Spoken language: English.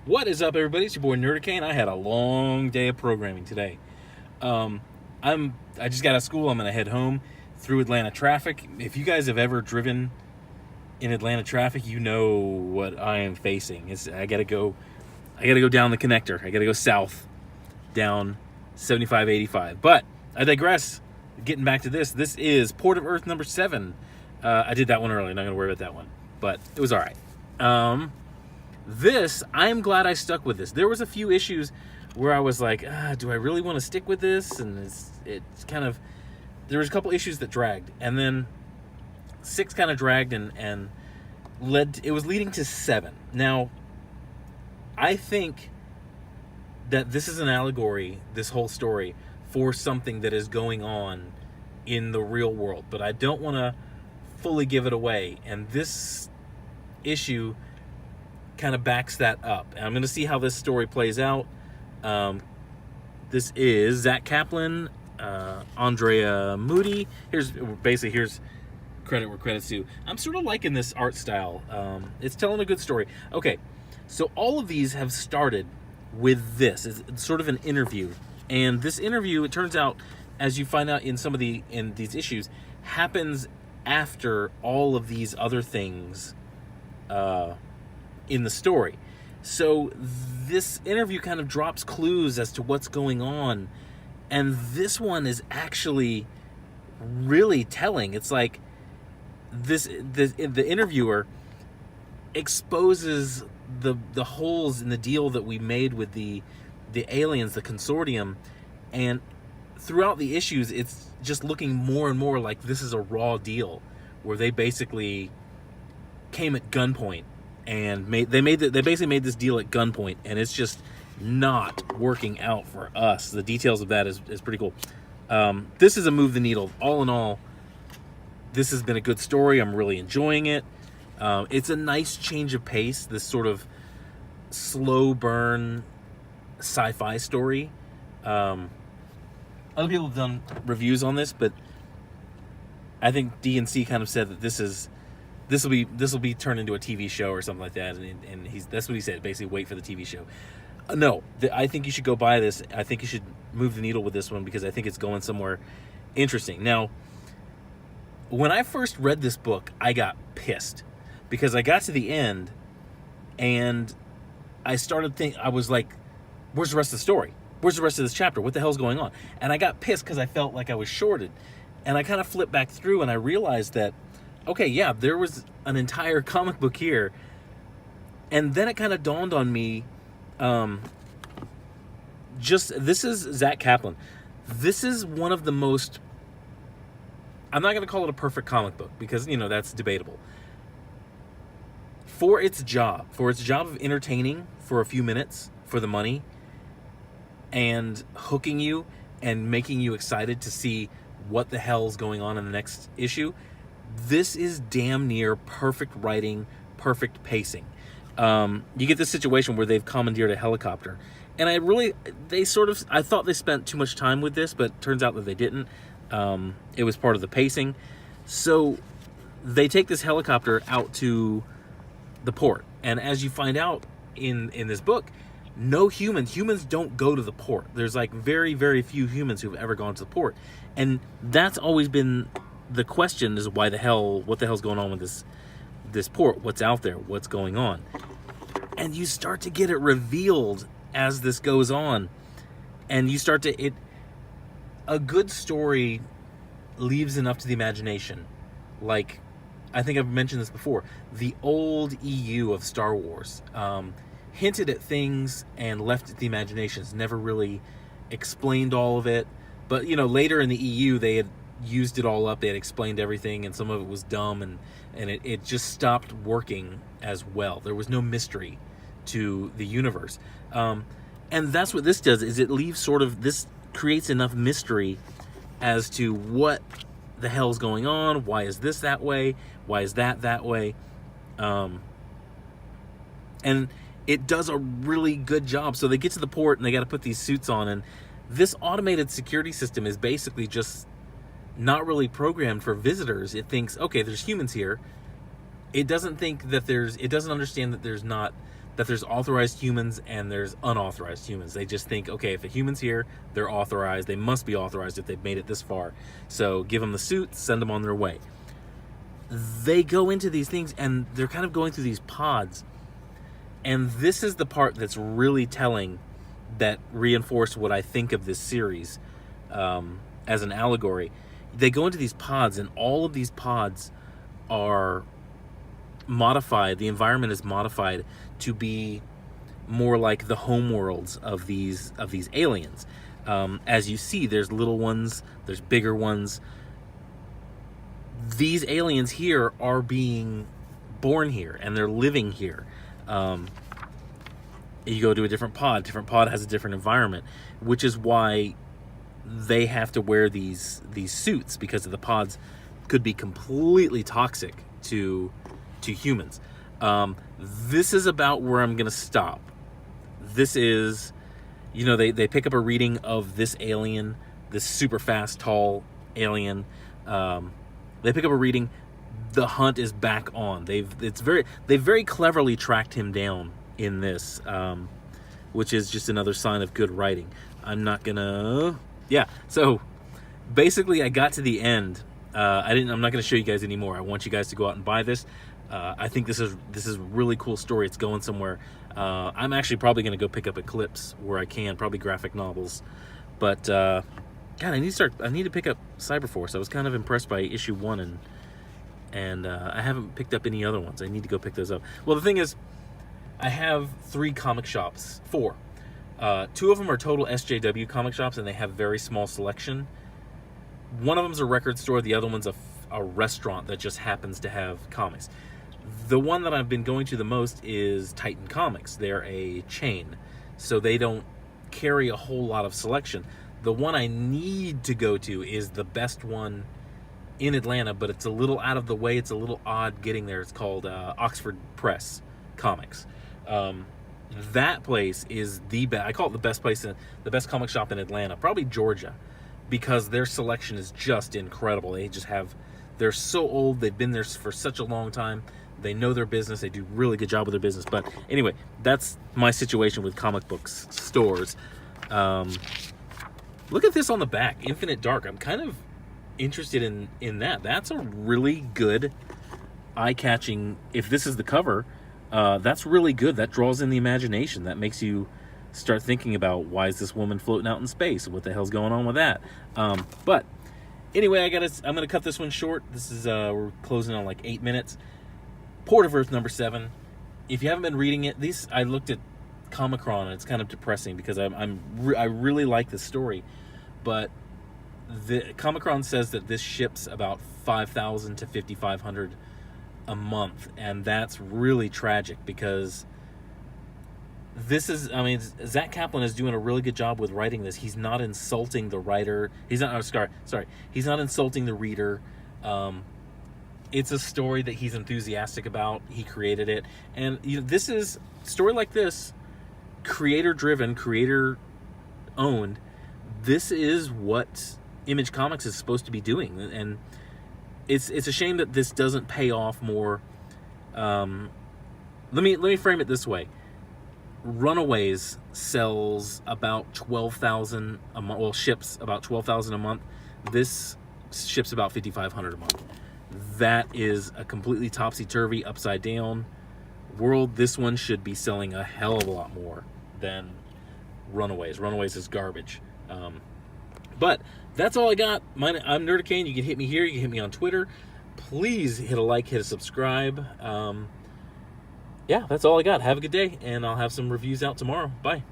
What is up, everybody? It's your boy Nerdicane. I had a long day of programming today. Um, I just got out of school. I'm gonna head home through Atlanta traffic. If you guys have ever driven in Atlanta traffic, you know what I am facing. I gotta go down the connector. I gotta go south down 7585. But I digress. Getting back to this is Port of Earth number 7. I did that one earlier. Not gonna worry about that one, but it was all right. I'm glad I stuck with this. There was a few issues where I was like, do I really want to stick with this? And it's kind of, there was a couple issues that dragged, and then 6 kind of dragged and it was leading to 7. Now, I think that this is an allegory, this whole story, for something that is going on in the real world, but I don't want to fully give it away. And this issue kind of backs that up, and I'm going to see how this story plays out. This is Zach Kaplan, Andrea Moody. Here's credit where credit's due. I'm sort of liking this art style. It's telling a good story. Okay, so all of these have started with this. It's sort of an interview, and this interview, it turns out, as you find out in these issues, happens after all of these other things in the story. So this interview kind of drops clues as to what's going on, and this one is actually really telling. It's like the interviewer exposes the holes in the deal that we made with the aliens, the consortium, and throughout the issues it's just looking more and more like this is a raw deal where they basically came at gunpoint and they basically made this deal at gunpoint, and it's just not working out for us. The details of that is pretty cool. This is a move the needle. All in all, this has been a good story. I'm really enjoying it. It's a nice change of pace, this sort of slow burn sci-fi story. Other people have done reviews on this, but I think D&C kind of said that this will be turned into a TV show or something like that, and that's what he said. Basically, wait for the TV show. No, I think you should go buy this. I think you should move the needle with this one because I think it's going somewhere interesting. Now, when I first read this book, I got pissed because I got to the end and I started thinking, I was like, where's the rest of the story? Where's the rest of this chapter? What the hell's going on? And I got pissed because I felt like I was shorted. And I kind of flipped back through and I realized that, okay, yeah, there was an entire comic book here. And then it kind of dawned on me, this is Zach Kaplan. This is one of the most, I'm not going to call it a perfect comic book because, that's debatable. For its job of entertaining for a few minutes for the money and hooking you and making you excited to see what the hell's going on in the next issue, this is damn near perfect writing, perfect pacing. You get this situation where they've commandeered a helicopter, and I thought they spent too much time with this, but turns out that they didn't. It was part of the pacing. So they take this helicopter out to the port, and as you find out in this book, no humans don't go to the port. There's like very, very few humans who've ever gone to the port, and that's always been the question: is what the hell's going on with this port? What's out there? What's going on? And you start to get it revealed as this goes on, and you start to a good story leaves enough to the imagination. Like, I think I've mentioned this before, the old EU of Star Wars hinted at things and left it to the imaginations, never really explained all of it. But later in the EU they had used it all up, they had explained everything, and some of it was dumb, and it just stopped working as well. There was no mystery to the universe, and that's what this does, is it leaves this creates enough mystery as to what the hell's going on. Why is this that way? Why is that way? And it does a really good job. So they get to the port and they got to put these suits on, and this automated security system is basically just not really programmed for visitors. It thinks, okay, there's humans here. It doesn't understand that there's not that there's authorized humans and there's unauthorized humans. They just think, okay, if a human's here, they're authorized. They must be authorized if they've made it this far. So give them the suit, send them on their way. They go into these things and they're kind of going through these pods. And this is the part that's really telling, that reinforced what I think of this series as an allegory. They go into these pods, and all of these pods are modified. The environment is modified to be more like the home worlds of these aliens. As you see, there's little ones, there's bigger ones. These aliens here are being born here, and they're living here. You go to a different pod has a different environment, which is why they have to wear these suits, because the pods could be completely toxic to humans. This is about where I'm gonna stop. This is, they pick up a reading of this alien, this super fast, tall alien. They pick up a reading. The hunt is back on. They've very cleverly tracked him down in this, which is just another sign of good writing. I'm not gonna. Yeah. So basically, I got to the end. I'm not gonna show you guys anymore. I want you guys to go out and buy this. I think this is a really cool story. It's going somewhere. I'm actually probably gonna go pick up Eclipse where I can, probably graphic novels. But God, I need to pick up Cyberforce. I was kind of impressed by issue 1, and I haven't picked up any other ones. I need to go pick those up. Well, the thing is, I have 3 comic shops, 4. 2 of them are total SJW comic shops, and they have very small selection. One of them's a record store. The other one's a restaurant that just happens to have comics. The one that I've been going to the most is Titan Comics. They're a chain, so they don't carry a whole lot of selection. The one I need to go to is the best one in Atlanta, but it's a little out of the way. It's a little odd getting there. It's called Oxford Press Comics. That place is the best. I call it the best place, the best comic shop in Atlanta, probably Georgia, because their selection is just incredible. They're so old. They've been there for such a long time. They know their business. They do a really good job with their business. But anyway, that's my situation with comic books stores. Look at this on the back, Infinite Dark. I'm kind of interested in that. That's a really good, eye-catching, if this is the cover, that's really good. That draws in the imagination. That makes you start thinking about, why is this woman floating out in space? What the hell's going on with that? But anyway, I'm gonna cut this one short. This is we're closing on like 8 minutes. Port of Earth #7. If you haven't been reading it, I looked at Comicron, and it's kind of depressing because I really like this story, but the Comicron says that this ships about 5,000 to 5,500 a month, and that's really tragic, because Zach Kaplan is doing a really good job with writing this. He's not insulting the writer. He's not insulting the reader. It's a story that he's enthusiastic about. He created it, and this is story like this, creator driven, creator owned. This is what Image Comics is supposed to be doing, and it's a shame that this doesn't pay off more. Let me frame it this way. Runaways sells about 12,000 a month. Well, ships about 12,000 a month. This ships about 5,500 a month. That is a completely topsy-turvy, upside down world. This one should be selling a hell of a lot more than Runaways. Runaways is garbage. But that's all I got. I'm Nerdicane. You can hit me here. You can hit me on Twitter. Please hit a like, hit a subscribe. Yeah, that's all I got. Have a good day, and I'll have some reviews out tomorrow. Bye.